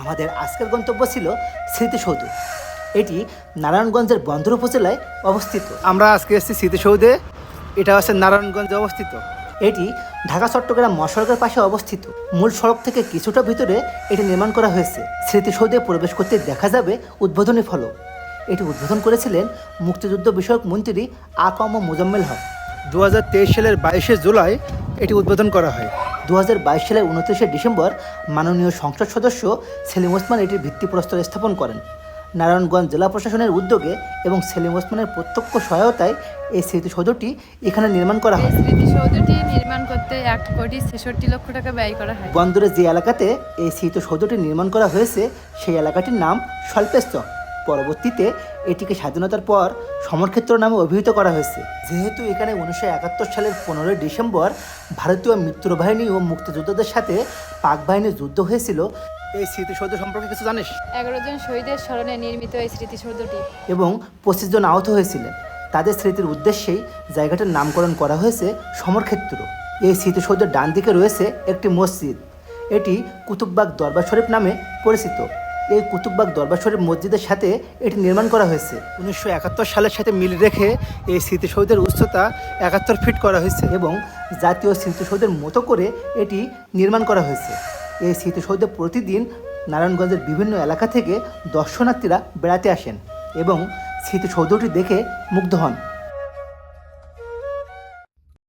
আমাদের আজকের গন্তব্য ছিল স্মৃতিসৌধ। এটি নারায়ণগঞ্জের বন্দর উপজেলায় অবস্থিত। আমরা আজকে এসেছি স্মৃতিসৌধে। এটা হচ্ছে নারায়ণগঞ্জে অবস্থিত। এটি ঢাকা চট্টগ্রাম মহাসড়কের পাশে অবস্থিত। মূল সড়ক থেকে কিছুটা ভিতরে এটি নির্মাণ করা হয়েছে। স্মৃতিসৌধে প্রবেশ করতে দেখা যাবে উদ্বোধনী ফলক। এটি উদ্বোধন করেছিলেন মুক্তিযুদ্ধ বিষয়ক মন্ত্রী আ.ক.ম মোজাম্মেল হক। 2023 সালের 22শে জুলাই এটি উদ্বোধন করা হয়। 2022 সালের 29শে ডিসেম্বর মাননীয় সংসদ সদস্য সেলিম ওসমান এটির ভিত্তিপ্রস্তর স্থাপন করেন। নারায়ণগঞ্জ জেলা প্রশাসনের উদ্যোগে এবং সেলিম ওসমানের প্রত্যক্ষ সহায়তায় এই স্মৃতিসৌধটি এখানে নির্মাণ করা হয়। স্মৃতিসৌধটি নির্মাণ করতে 1,66,00,000 টাকা ব্যয় করা হয়। বন্দরের যে এলাকাতে এই স্মৃতিসৌধটি নির্মাণ করা হয়েছে সেই এলাকাটির নাম স্বল্পেশ চক। পরবর্তীতে এটিকে স্বাধীনতার পর সমরক্ষেত্র নামে অভিহিত করা হয়েছে। যেহেতু এখানে 1971 সালের 15 ডিসেম্বর ভারতীয় মিত্রবাহিনী ও মুক্তিযোদ্ধাদের সাথে পাক বাহিনীর যুদ্ধ হয়েছিল, এই স্মৃতিসৌধ সম্পর্কে কিছু জানিস? 11 জন শহীদের স্মরণে নির্মিত এই স্মৃতিসৌধটি এবং 25 জন আহত হয়েছিলেন। তাদের স্মৃতির উদ্দেশ্যেই জায়গাটার নামকরণ করা হয়েছে সমরক্ষেত্র। এই স্মৃতিসৌধের ডান দিকে রয়েছে একটি মসজিদ। এটি কুতুববাগ দরবার শরীফ নামে পরিচিত। এই কুতুববাগ দরবার শরীফ মসজিদের সাথে এটি নির্মাণ করা হয়েছে। 1971 সালের সাথে মিল রেখে এই স্মৃতিসৌধের উচ্চতা 71 ফিট করা হয়েছে এবং জাতীয় স্মৃতিসৌধের মতো করে এটি নির্মাণ করা হয়েছে। এই স্মৃতিসৌধে প্রতিদিন নারায়ণগঞ্জের বিভিন্ন এলাকা থেকে দর্শনার্থীরা বেড়াতে আসেন এবং স্মৃতিসৌধটি দেখে মুগ্ধ হন।